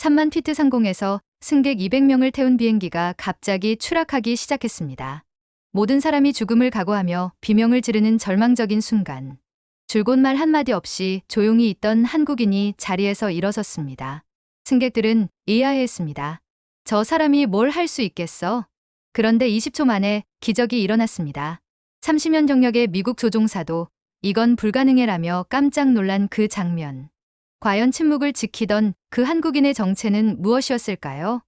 3만 피트 상공에서 승객 200명을 태운 비행기가 갑자기 추락하기 시작했습니다. 모든 사람이 죽음을 각오하며 비명을 지르는 절망적인 순간, 줄곧 말 한마디 없이 조용히 있던 한국인이 자리에서 일어섰습니다. 승객들은 의아해했습니다. 저 사람이 뭘 할 수 있겠어? 그런데 20초 만에 기적이 일어났습니다. 30년 경력의 미국 조종사도 이건 불가능해라며 깜짝 놀란 그 장면. 과연 침묵을 지키던 그 한국인의 정체는 무엇이었을까요?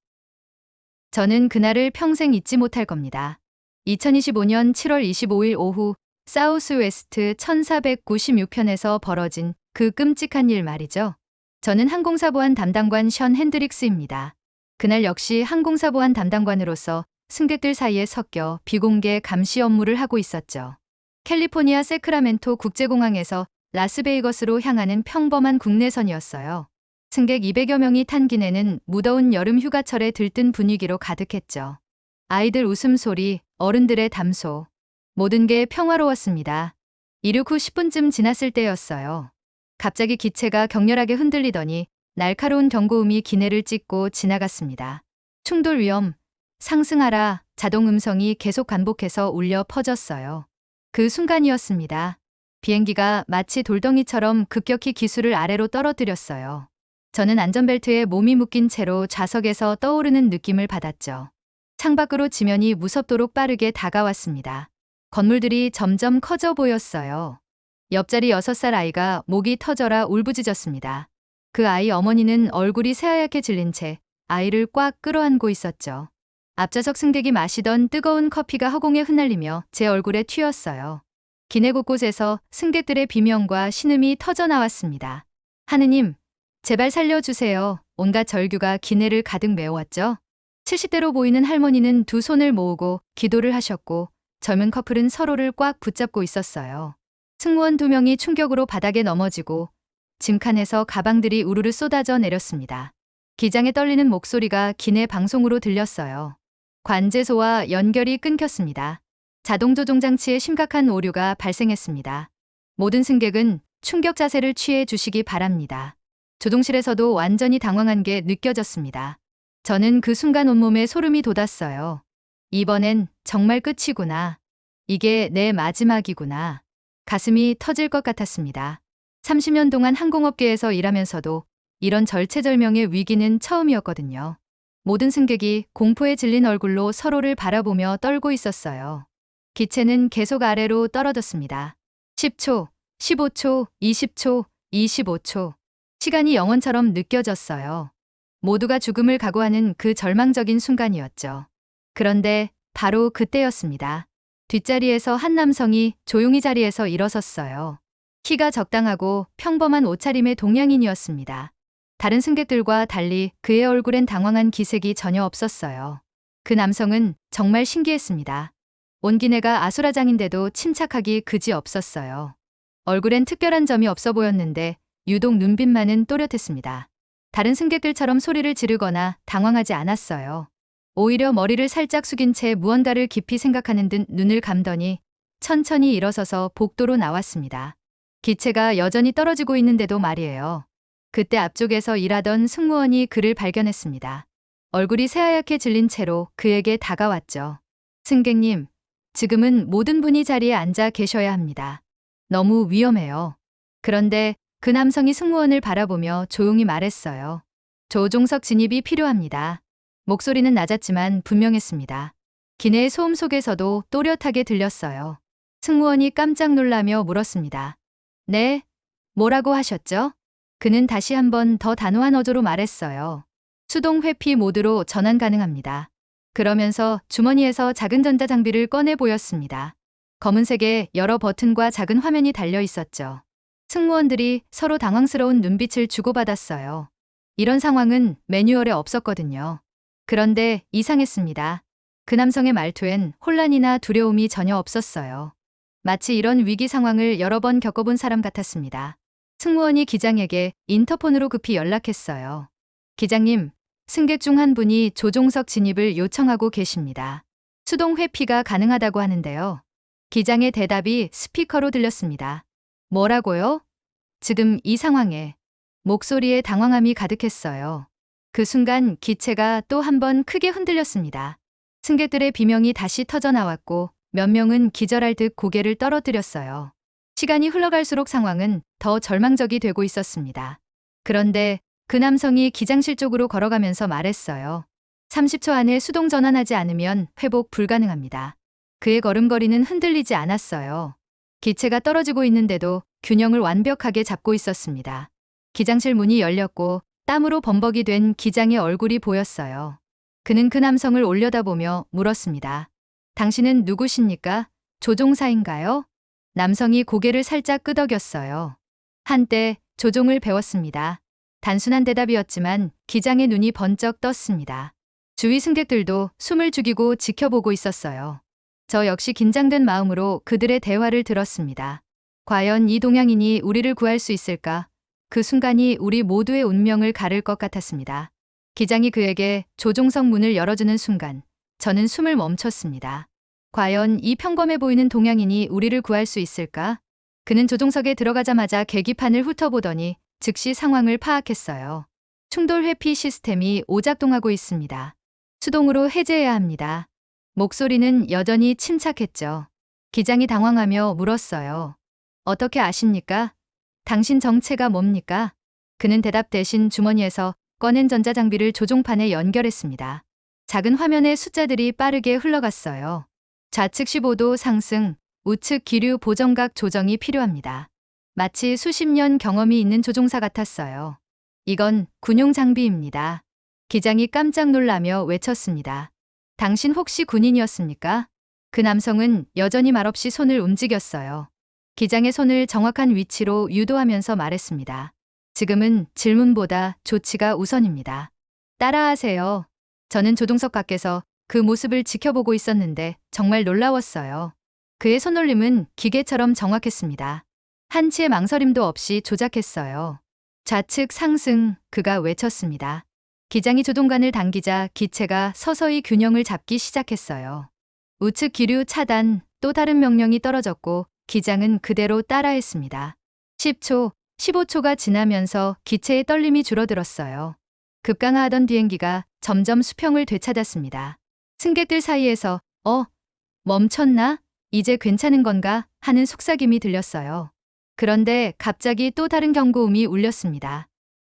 저는 그날을 평생 잊지 못할 겁니다. 2025년 7월 25일 오후 사우스웨스트 1496편에서 벌어진 그 끔찍한 일 말이죠. 저는 항공사 보안 담당관 션 핸드릭스입니다. 그날 역시 항공사 보안 담당관으로서 승객들 사이에 섞여 비공개 감시 업무를 하고 있었죠. 캘리포니아 세크라멘토 국제공항에서 라스베이거스로 향하는 평범한 국내선이었어요. 승객 200여 명이 탄 기내는 무더운 여름 휴가철에 들뜬 분위기로 가득했죠. 아이들 웃음소리, 어른들의 담소. 모든 게 평화로웠습니다. 이륙 후 10분쯤 지났을 때였어요. 갑자기 기체가 격렬하게 흔들리더니 날카로운 경고음이 기내를 찍고 지나갔습니다. 충돌 위험, 상승하라, 자동 음성이 계속 반복해서 울려 퍼졌어요. 그 순간이었습니다. 비행기가 마치 돌덩이처럼 급격히 기수를 아래로 떨어뜨렸어요. 저는 안전벨트에 몸이 묶인 채로 좌석에서 떠오르는 느낌을 받았죠. 창밖으로 지면이 무섭도록 빠르게 다가왔습니다. 건물들이 점점 커져 보였어요. 옆자리 6살 아이가 목이 터져라 울부짖었습니다. 그 아이 어머니는 얼굴이 새하얗게 질린 채 아이를 꽉 끌어안고 있었죠. 앞좌석 승객이 마시던 뜨거운 커피가 허공에 흩날리며 제 얼굴에 튀었어요. 기내 곳곳에서 승객들의 비명과 신음이 터져나왔습니다. 하느님, 제발 살려주세요. 온갖 절규가 기내를 가득 메웠죠. 70대로 보이는 할머니는 두 손을 모으고 기도를 하셨고 젊은 커플은 서로를 꽉 붙잡고 있었어요. 승무원 2명이 충격으로 바닥에 넘어지고 짐칸에서 가방들이 우르르 쏟아져 내렸습니다. 기장의 떨리는 목소리가 기내 방송으로 들렸어요. 관제소와 연결이 끊겼습니다. 자동 조종 장치에 심각한 오류가 발생했습니다. 모든 승객은 충격 자세를 취해 주시기 바랍니다. 조종실에서도 완전히 당황한 게 느껴졌습니다. 저는 그 순간 온몸에 소름이 돋았어요. 이번엔 정말 끝이구나. 이게 내 마지막이구나. 가슴이 터질 것 같았습니다. 30년 동안 항공업계에서 일하면서도 이런 절체절명의 위기는 처음이었거든요. 모든 승객이 공포에 질린 얼굴로 서로를 바라보며 떨고 있었어요. 기체는 계속 아래로 떨어졌습니다. 10초, 15초, 20초, 25초. 시간이 영원처럼 느껴졌어요. 모두가 죽음을 각오하는 그 절망적인 순간이었죠. 그런데 바로 그때였습니다. 뒷자리에서 한 남성이 조용히 자리에서 일어섰어요. 키가 적당하고 평범한 옷차림의 동양인이었습니다. 다른 승객들과 달리 그의 얼굴엔 당황한 기색이 전혀 없었어요. 그 남성은 정말 신기했습니다. 온 기내가 아수라장인데도 침착하기 그지없었어요. 얼굴엔 특별한 점이 없어 보였는데 유독 눈빛만은 또렷했습니다. 다른 승객들처럼 소리를 지르거나 당황하지 않았어요. 오히려 머리를 살짝 숙인 채 무언가를 깊이 생각하는 듯 눈을 감더니 천천히 일어서서 복도로 나왔습니다. 기체가 여전히 떨어지고 있는데도 말이에요. 그때 앞쪽에서 일하던 승무원이 그를 발견했습니다. 얼굴이 새하얗게 질린 채로 그에게 다가왔죠. 승객님, 지금은 모든 분이 자리에 앉아 계셔야 합니다. 너무 위험해요. 그런데 그 남성이 승무원을 바라보며 조용히 말했어요. 조종석 진입이 필요합니다. 목소리는 낮았지만 분명했습니다. 기내의 소음 속에서도 또렷하게 들렸어요. 승무원이 깜짝 놀라며 물었습니다. 네? 뭐라고 하셨죠? 그는 다시 한번 더 단호한 어조로 말했어요. 수동 회피 모드로 전환 가능합니다. 그러면서 주머니에서 작은 전자장비를 꺼내 보였습니다. 검은색에 여러 버튼과 작은 화면이 달려 있었죠. 승무원들이 서로 당황스러운 눈빛을 주고받았어요. 이런 상황은 매뉴얼에 없었거든요. 그런데 이상했습니다. 그 남성의 말투엔 혼란이나 두려움이 전혀 없었어요. 마치 이런 위기 상황을 여러 번 겪어본 사람 같았습니다. 승무원이 기장에게 인터폰으로 급히 연락했어요. 기장님, 승객 중 한 분이 조종석 진입을 요청하고 계십니다. 수동 회피가 가능하다고 하는데요. 기장의 대답이 스피커로 들렸습니다. 뭐라고요? 지금 이 상황에 목소리에 당황함이 가득했어요. 그 순간 기체가 또 한 번 크게 흔들렸습니다. 승객들의 비명이 다시 터져 나왔고 몇 명은 기절할 듯 고개를 떨어뜨렸어요. 시간이 흘러갈수록 상황은 더 절망적이 되고 있었습니다. 그런데 그 남성이 기장실 쪽으로 걸어가면서 말했어요. 30초 안에 수동 전환하지 않으면 회복 불가능합니다. 그의 걸음걸이는 흔들리지 않았어요. 기체가 떨어지고 있는데도 균형을 완벽하게 잡고 있었습니다. 기장실 문이 열렸고 땀으로 범벅이 된 기장의 얼굴이 보였어요. 그는 그 남성을 올려다보며 물었습니다. 당신은 누구십니까? 조종사인가요? 남성이 고개를 살짝 끄덕였어요. 한때 조종을 배웠습니다. 단순한 대답이었지만 기장의 눈이 번쩍 떴습니다. 주위 승객들도 숨을 죽이고 지켜보고 있었어요. 저 역시 긴장된 마음으로 그들의 대화를 들었습니다. 과연 이 동양인이 우리를 구할 수 있을까? 그 순간이 우리 모두의 운명을 가를 것 같았습니다. 기장이 그에게 조종석 문을 열어주는 순간 저는 숨을 멈췄습니다. 과연 이 평범해 보이는 동양인이 우리를 구할 수 있을까? 그는 조종석에 들어가자마자 계기판을 훑어보더니 즉시 상황을 파악했어요. 충돌 회피 시스템이 오작동하고 있습니다. 수동으로 해제해야 합니다. 목소리는 여전히 침착했죠. 기장이 당황하며 물었어요. 어떻게 아십니까? 당신 정체가 뭡니까? 그는 대답 대신 주머니에서 꺼낸 전자장비를 조종판에 연결했습니다. 작은 화면에 숫자들이 빠르게 흘러갔어요. 좌측 15도 상승, 우측 기류 보정각 조정이 필요합니다. 마치 수십 년 경험이 있는 조종사 같았어요. 이건 군용 장비입니다. 기장이 깜짝 놀라며 외쳤습니다. 당신 혹시 군인이었습니까? 그 남성은 여전히 말없이 손을 움직였어요. 기장의 손을 정확한 위치로 유도하면서 말했습니다. 지금은 질문보다 조치가 우선입니다. 따라하세요. 저는 조종석 밖에서 그 모습을 지켜보고 있었는데 정말 놀라웠어요. 그의 손놀림은 기계처럼 정확했습니다. 한치의 망설임도 없이 조작했어요. 좌측 상승, 그가 외쳤습니다. 기장이 조종관을 당기자 기체가 서서히 균형을 잡기 시작했어요. 우측 기류 차단, 또 다른 명령이 떨어졌고 기장은 그대로 따라했습니다. 10초, 15초가 지나면서 기체의 떨림이 줄어들었어요. 급강하하던 비행기가 점점 수평을 되찾았습니다. 승객들 사이에서 멈췄나? 이제 괜찮은 건가? 하는 속삭임이 들렸어요. 그런데 갑자기 또 다른 경고음이 울렸습니다.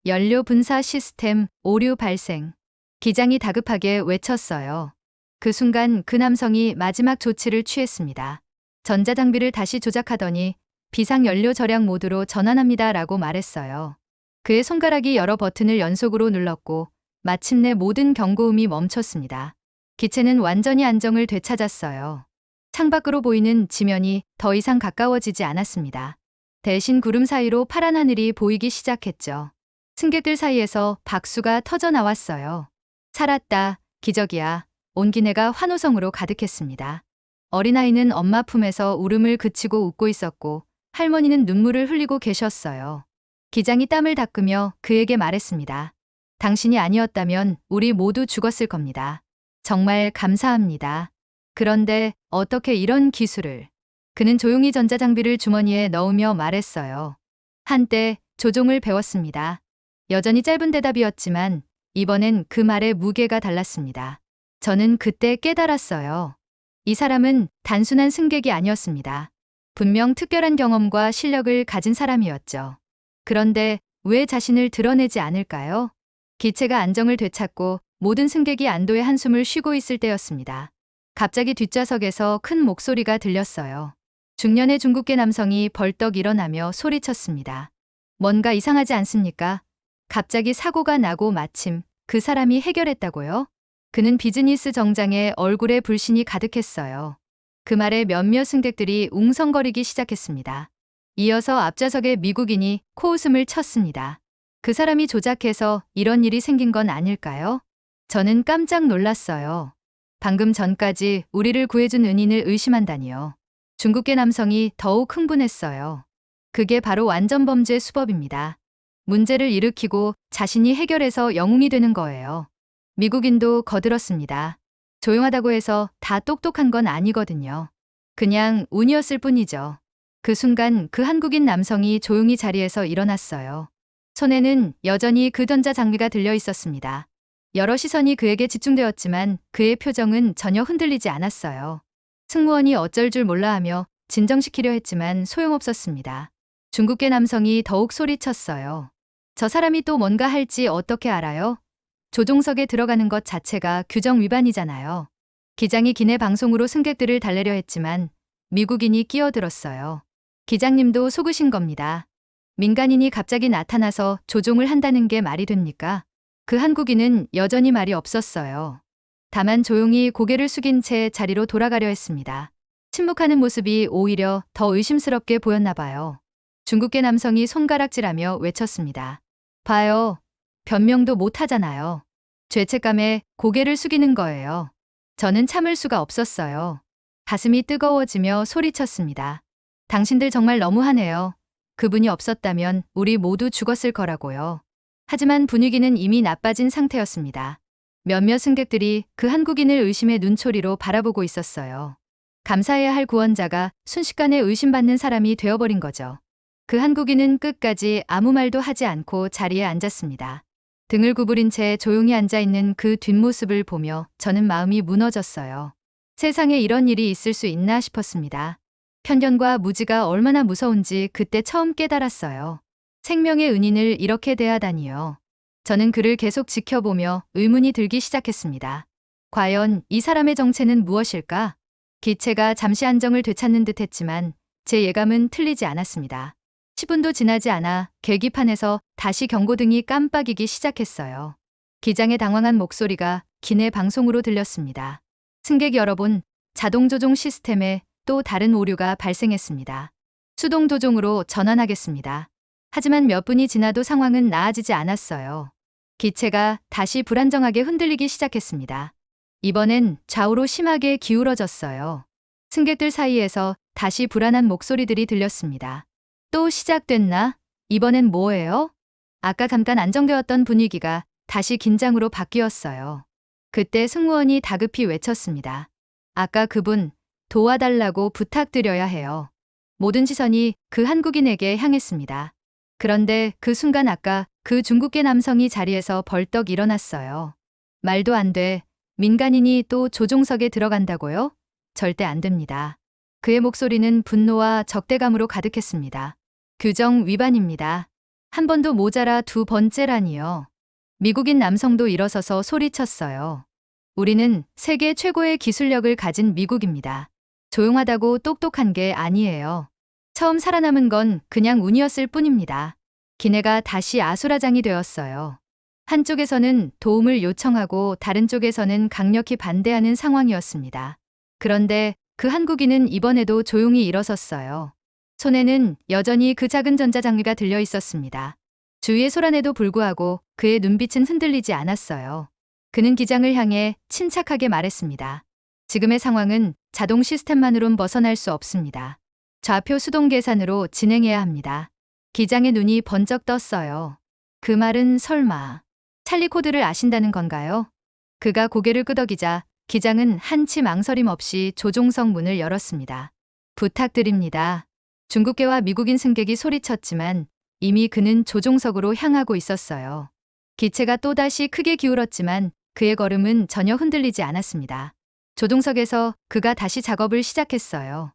연료 분사 시스템 오류 발생. 기장이 다급하게 외쳤어요. 그 순간 그 남성이 마지막 조치를 취했습니다. 전자장비를 다시 조작하더니 비상연료 절약 모드로 전환합니다 라고 말했어요. 그의 손가락이 여러 버튼을 연속으로 눌렀고 마침내 모든 경고음이 멈췄습니다. 기체는 완전히 안정을 되찾았어요. 창밖으로 보이는 지면이 더 이상 가까워지지 않았습니다. 대신 구름 사이로 파란 하늘이 보이기 시작했죠. 승객들 사이에서 박수가 터져 나왔어요. 살았다, 기적이야. 온 기내가 환호성으로 가득했습니다. 어린아이는 엄마 품에서 울음을 그치고 웃고 있었고 할머니는 눈물을 흘리고 계셨어요. 기장이 땀을 닦으며 그에게 말했습니다. 당신이 아니었다면 우리 모두 죽었을 겁니다. 정말 감사합니다. 그런데 어떻게 이런 기술을? 그는 조용히 전자장비를 주머니에 넣으며 말했어요. 한때 조종을 배웠습니다. 여전히 짧은 대답이었지만 이번엔 그 말의 무게가 달랐습니다. 저는 그때 깨달았어요. 이 사람은 단순한 승객이 아니었습니다. 분명 특별한 경험과 실력을 가진 사람이었죠. 그런데 왜 자신을 드러내지 않을까요? 기체가 안정을 되찾고 모든 승객이 안도의 한숨을 쉬고 있을 때였습니다. 갑자기 뒷좌석에서 큰 목소리가 들렸어요. 중년의 중국계 남성이 벌떡 일어나며 소리쳤습니다. 뭔가 이상하지 않습니까? 갑자기 사고가 나고 마침 그 사람이 해결했다고요? 그는 비즈니스 정장에 얼굴에 불신이 가득했어요. 그 말에 몇몇 승객들이 웅성거리기 시작했습니다. 이어서 앞좌석의 미국인이 코웃음을 쳤습니다. 그 사람이 조작해서 이런 일이 생긴 건 아닐까요? 저는 깜짝 놀랐어요. 방금 전까지 우리를 구해준 은인을 의심한다니요. 중국계 남성이 더욱 흥분했어요. 그게 바로 완전범죄 수법입니다. 문제를 일으키고 자신이 해결해서 영웅이 되는 거예요. 미국인도 거들었습니다. 조용하다고 해서 다 똑똑한 건 아니거든요. 그냥 운이었을 뿐이죠. 그 순간 그 한국인 남성이 조용히 자리에서 일어났어요. 손에는 여전히 그 전자장비가 들려 있었습니다. 여러 시선이 그에게 집중되었지만 그의 표정은 전혀 흔들리지 않았어요. 승무원이 어쩔 줄 몰라 하며 진정시키려 했지만 소용없었습니다. 중국계 남성이 더욱 소리쳤어요. 저 사람이 또 뭔가 할지 어떻게 알아요? 조종석에 들어가는 것 자체가 규정 위반이잖아요. 기장이 기내 방송으로 승객들을 달래려 했지만 미국인이 끼어들었어요. 기장님도 속으신 겁니다. 민간인이 갑자기 나타나서 조종을 한다는 게 말이 됩니까? 그 한국인은 여전히 말이 없었어요. 다만 조용히 고개를 숙인 채 자리로 돌아가려 했습니다. 침묵하는 모습이 오히려 더 의심스럽게 보였나 봐요. 중국계 남성이 손가락질하며 외쳤습니다. 봐요. 변명도 못 하잖아요. 죄책감에 고개를 숙이는 거예요. 저는 참을 수가 없었어요. 가슴이 뜨거워지며 소리쳤습니다. 당신들 정말 너무하네요. 그분이 없었다면 우리 모두 죽었을 거라고요. 하지만 분위기는 이미 나빠진 상태였습니다. 몇몇 승객들이 그 한국인을 의심의 눈초리로 바라보고 있었어요. 감사해야 할 구원자가 순식간에 의심받는 사람이 되어버린 거죠. 그 한국인은 끝까지 아무 말도 하지 않고 자리에 앉았습니다. 등을 구부린 채 조용히 앉아있는 그 뒷모습을 보며 저는 마음이 무너졌어요. 세상에 이런 일이 있을 수 있나 싶었습니다. 편견과 무지가 얼마나 무서운지 그때 처음 깨달았어요. 생명의 은인을 이렇게 대하다니요. 저는 그를 계속 지켜보며 의문이 들기 시작했습니다. 과연 이 사람의 정체는 무엇일까? 기체가 잠시 안정을 되찾는 듯 했지만 제 예감은 틀리지 않았습니다. 10분도 지나지 않아 계기판에서 다시 경고등이 깜빡이기 시작했어요. 기장의 당황한 목소리가 기내 방송으로 들렸습니다. 승객 여러분, 자동조종 시스템에 또 다른 오류가 발생했습니다. 수동조종으로 전환하겠습니다. 하지만 몇 분이 지나도 상황은 나아지지 않았어요. 기체가 다시 불안정하게 흔들리기 시작했습니다. 이번엔 좌우로 심하게 기울어졌어요. 승객들 사이에서 다시 불안한 목소리들이 들렸습니다. 또 시작됐나? 이번엔 뭐예요? 아까 잠깐 안정되었던 분위기가 다시 긴장으로 바뀌었어요. 그때 승무원이 다급히 외쳤습니다. 아까 그분 도와달라고 부탁드려야 해요. 모든 시선이 그 한국인에게 향했습니다. 그런데 그 순간 아까 그 중국계 남성이 자리에서 벌떡 일어났어요. 말도 안 돼. 민간인이 또 조종석에 들어간다고요? 절대 안 됩니다. 그의 목소리는 분노와 적대감으로 가득했습니다. 규정 위반입니다. 한 번도 모자라 두 번째라니요. 미국인 남성도 일어서서 소리쳤어요. 우리는 세계 최고의 기술력을 가진 미국입니다. 조용하다고 똑똑한 게 아니에요. 처음 살아남은 건 그냥 운이었을 뿐입니다. 기내가 다시 아수라장이 되었어요. 한쪽에서는 도움을 요청하고 다른 쪽에서는 강력히 반대하는 상황이었습니다. 그런데 그 한국인은 이번에도 조용히 일어섰어요. 손에는 여전히 그 작은 전자장비가 들려 있었습니다. 주위의 소란에도 불구하고 그의 눈빛은 흔들리지 않았어요. 그는 기장을 향해 침착하게 말했습니다. 지금의 상황은 자동 시스템만으론 벗어날 수 없습니다. 좌표 수동 계산으로 진행해야 합니다. 기장의 눈이 번쩍 떴어요. 그 말은 설마 찰리 코드를 아신다는 건가요? 그가 고개를 끄덕이자 기장은 한치 망설임 없이 조종석 문을 열었습니다. 부탁드립니다. 중국계와 미국인 승객이 소리쳤지만 이미 그는 조종석으로 향하고 있었어요. 기체가 또다시 크게 기울었지만 그의 걸음은 전혀 흔들리지 않았습니다. 조종석에서 그가 다시 작업을 시작했어요.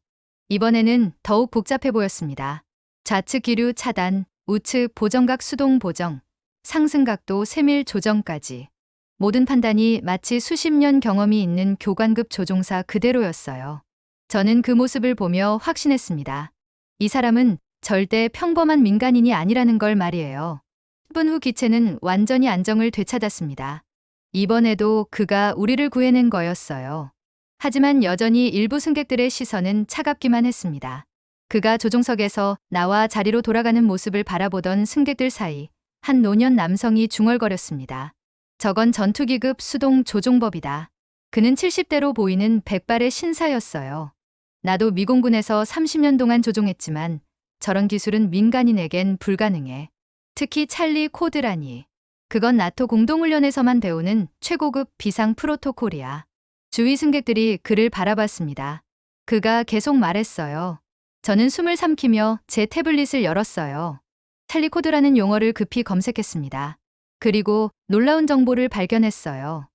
이번에는 더욱 복잡해 보였습니다. 좌측 기류 차단, 우측 보정각 수동 보정, 상승각도 세밀 조정까지. 모든 판단이 마치 수십 년 경험이 있는 교관급 조종사 그대로였어요. 저는 그 모습을 보며 확신했습니다. 이 사람은 절대 평범한 민간인이 아니라는 걸 말이에요. 10분 후 기체는 완전히 안정을 되찾았습니다. 이번에도 그가 우리를 구해낸 거였어요. 하지만 여전히 일부 승객들의 시선은 차갑기만 했습니다. 그가 조종석에서 나와 자리로 돌아가는 모습을 바라보던 승객들 사이 한 노년 남성이 중얼거렸습니다. 저건 전투기급 수동 조종법이다. 그는 70대로 보이는 백발의 신사였어요. 나도 미공군에서 30년 동안 조종했지만 저런 기술은 민간인에겐 불가능해. 특히 찰리 코드라니. 그건 나토 공동훈련에서만 배우는 최고급 비상 프로토콜이야. 주위 승객들이 그를 바라봤습니다. 그가 계속 말했어요. 저는 숨을 삼키며 제 태블릿을 열었어요. 찰리 코드라는 용어를 급히 검색했습니다. 그리고 놀라운 정보를 발견했어요.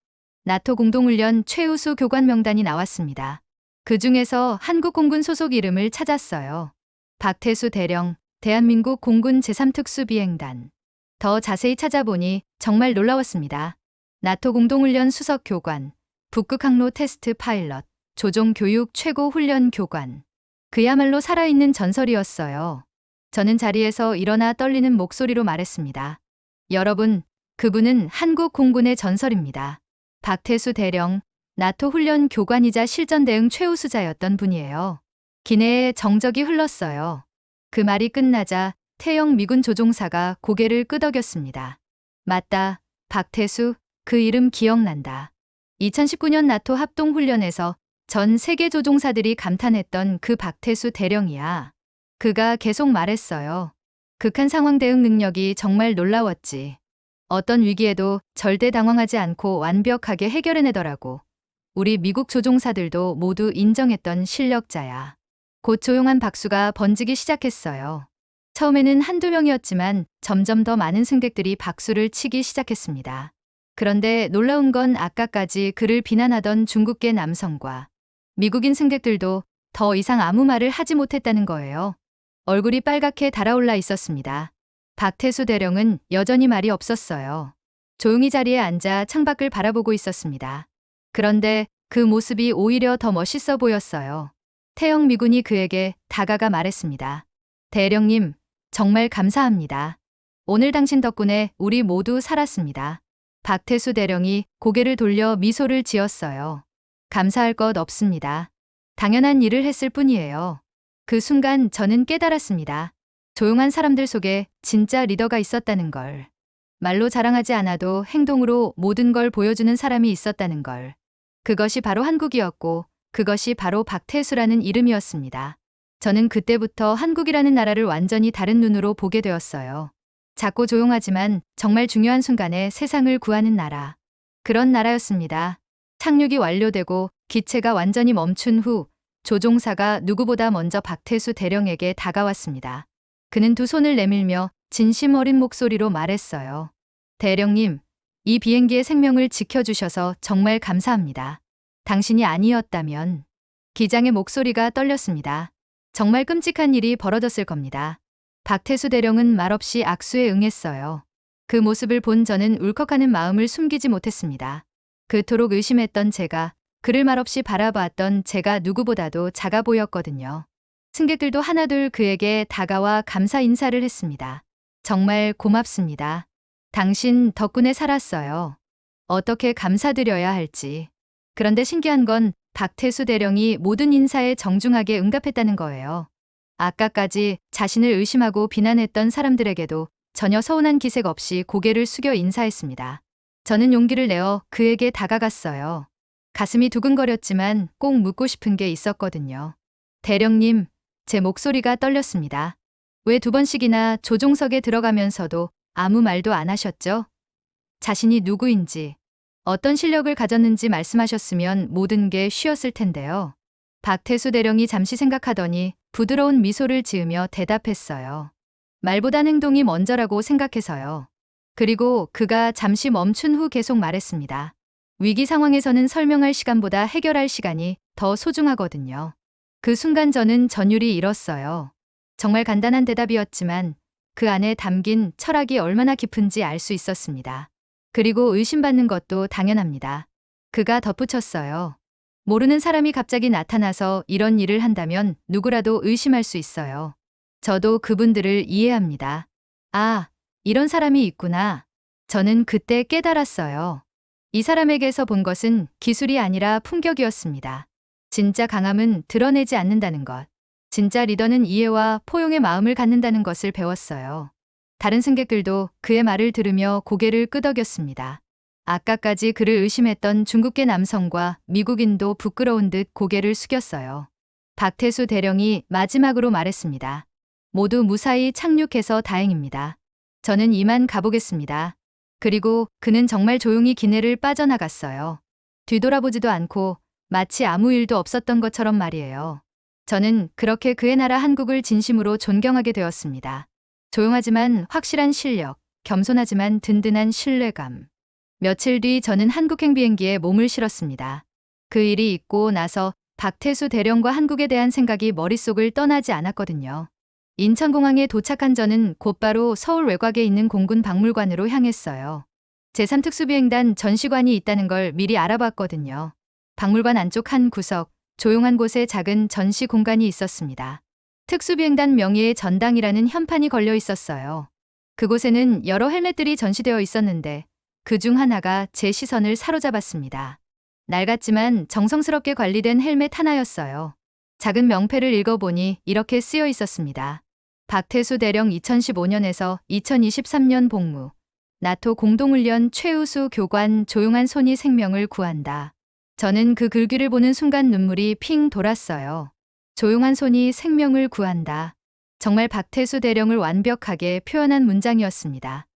나토 공동훈련 최우수 교관 명단이 나왔습니다. 그 중에서 한국 공군 소속 이름을 찾았어요. 박태수 대령, 대한민국 공군 제3특수비행단. 더 자세히 찾아보니 정말 놀라웠습니다. 나토 공동훈련 수석 교관, 북극 항로 테스트 파일럿, 조종 교육 최고 훈련 교관. 그야말로 살아있는 전설이었어요. 저는 자리에서 일어나 떨리는 목소리로 말했습니다. 여러분, 그분은 한국 공군의 전설입니다. 박태수 대령, 나토 훈련 교관이자 실전 대응 최우수자였던 분이에요. 기내에 정적이 흘렀어요. 그 말이 끝나자 태영 미군 조종사가 고개를 끄덕였습니다. 맞다, 박태수, 그 이름 기억난다. 2019년 나토 합동훈련에서 전 세계 조종사들이 감탄했던 그 박태수 대령이야. 그가 계속 말했어요. 극한 상황 대응 능력이 정말 놀라웠지. 어떤 위기에도 절대 당황하지 않고 완벽하게 해결해내더라고. 우리 미국 조종사들도 모두 인정했던 실력자야. 곧 조용한 박수가 번지기 시작했어요. 처음에는 한두 명이었지만 점점 더 많은 승객들이 박수를 치기 시작했습니다. 그런데 놀라운 건 아까까지 그를 비난하던 중국계 남성과 미국인 승객들도 더 이상 아무 말을 하지 못했다는 거예요. 얼굴이 빨갛게 달아올라 있었습니다. 박태수 대령은 여전히 말이 없었어요. 조용히 자리에 앉아 창밖을 바라보고 있었습니다. 그런데 그 모습이 오히려 더 멋있어 보였어요. 태영 미군이 그에게 다가가 말했습니다. 대령님, 정말 감사합니다. 오늘 당신 덕분에 우리 모두 살았습니다. 박태수 대령이 고개를 돌려 미소를 지었어요. 감사할 것 없습니다. 당연한 일을 했을 뿐이에요. 그 순간 저는 깨달았습니다. 조용한 사람들 속에 진짜 리더가 있었다는 걸. 말로 자랑하지 않아도 행동으로 모든 걸 보여주는 사람이 있었다는 걸. 그것이 바로 한국이었고 그것이 바로 박태수라는 이름이었습니다. 저는 그때부터 한국이라는 나라를 완전히 다른 눈으로 보게 되었어요. 작고 조용하지만 정말 중요한 순간에 세상을 구하는 나라. 그런 나라였습니다. 착륙이 완료되고 기체가 완전히 멈춘 후 조종사가 누구보다 먼저 박태수 대령에게 다가왔습니다. 그는 두 손을 내밀며 진심 어린 목소리로 말했어요. 대령님, 이 비행기의 생명을 지켜주셔서 정말 감사합니다. 당신이 아니었다면. 기장의 목소리가 떨렸습니다. 정말 끔찍한 일이 벌어졌을 겁니다. 박태수 대령은 말없이 악수에 응했어요. 그 모습을 본 저는 울컥하는 마음을 숨기지 못했습니다. 그토록 의심했던 제가, 그를 말없이 바라봤던 제가 누구보다도 작아 보였거든요. 승객들도 하나둘 그에게 다가와 감사 인사를 했습니다. 정말 고맙습니다. 당신 덕분에 살았어요. 어떻게 감사드려야 할지. 그런데 신기한 건 박태수 대령이 모든 인사에 정중하게 응답했다는 거예요. 아까까지 자신을 의심하고 비난했던 사람들에게도 전혀 서운한 기색 없이 고개를 숙여 인사했습니다. 저는 용기를 내어 그에게 다가갔어요. 가슴이 두근거렸지만 꼭 묻고 싶은 게 있었거든요. 대령님, 제 목소리가 떨렸습니다. 왜 두 번씩이나 조종석에 들어가면서도 아무 말도 안 하셨죠? 자신이 누구인지, 어떤 실력을 가졌는지 말씀하셨으면 모든 게 쉬었을 텐데요. 박태수 대령이 잠시 생각하더니 부드러운 미소를 지으며 대답했어요. 말보단 행동이 먼저라고 생각해서요. 그리고 그가 잠시 멈춘 후 계속 말했습니다. 위기 상황에서는 설명할 시간보다 해결할 시간이 더 소중하거든요. 그 순간 저는 전율이 잃었어요. 정말 간단한 대답이었지만 그 안에 담긴 철학이 얼마나 깊은지 알 수 있었습니다. 그리고 의심받는 것도 당연합니다. 그가 덧붙였어요. 모르는 사람이 갑자기 나타나서 이런 일을 한다면 누구라도 의심할 수 있어요. 저도 그분들을 이해합니다. 아, 이런 사람이 있구나. 저는 그때 깨달았어요. 이 사람에게서 본 것은 기술이 아니라 품격이었습니다. 진짜 강함은 드러내지 않는다는 것. 진짜 리더는 이해와 포용의 마음을 갖는다는 것을 배웠어요. 다른 승객들도 그의 말을 들으며 고개를 끄덕였습니다. 아까까지 그를 의심했던 중국계 남성과 미국인도 부끄러운 듯 고개를 숙였어요. 박태수 대령이 마지막으로 말했습니다. 모두 무사히 착륙해서 다행입니다. 저는 이만 가보겠습니다. 그리고 그는 정말 조용히 기내를 빠져나갔어요. 뒤돌아보지도 않고 마치 아무 일도 없었던 것처럼 말이에요. 저는 그렇게 그의 나라 한국을 진심으로 존경하게 되었습니다. 조용하지만 확실한 실력, 겸손하지만 든든한 신뢰감. 며칠 뒤 저는 한국행 비행기에 몸을 실었습니다. 그 일이 있고 나서 박태수 대령과 한국에 대한 생각이 머릿속을 떠나지 않았거든요. 인천공항에 도착한 저는 곧바로 서울 외곽에 있는 공군 박물관으로 향했어요. 제3특수비행단 전시관이 있다는 걸 미리 알아봤거든요. 박물관 안쪽 한 구석, 조용한 곳에 작은 전시 공간이 있었습니다. 특수비행단 명예의 전당이라는 현판이 걸려 있었어요. 그곳에는 여러 헬멧들이 전시되어 있었는데 그 중 하나가 제 시선을 사로잡았습니다. 낡았지만 정성스럽게 관리된 헬멧 하나였어요. 작은 명패를 읽어보니 이렇게 쓰여 있었습니다. 박태수 대령 2015년에서 2023년 복무. 나토 공동훈련 최우수 교관 조용한 손이 생명을 구한다. 저는 그 글귀를 보는 순간 눈물이 핑 돌았어요. 조용한 손이 생명을 구한다. 정말 박태수 대령을 완벽하게 표현한 문장이었습니다.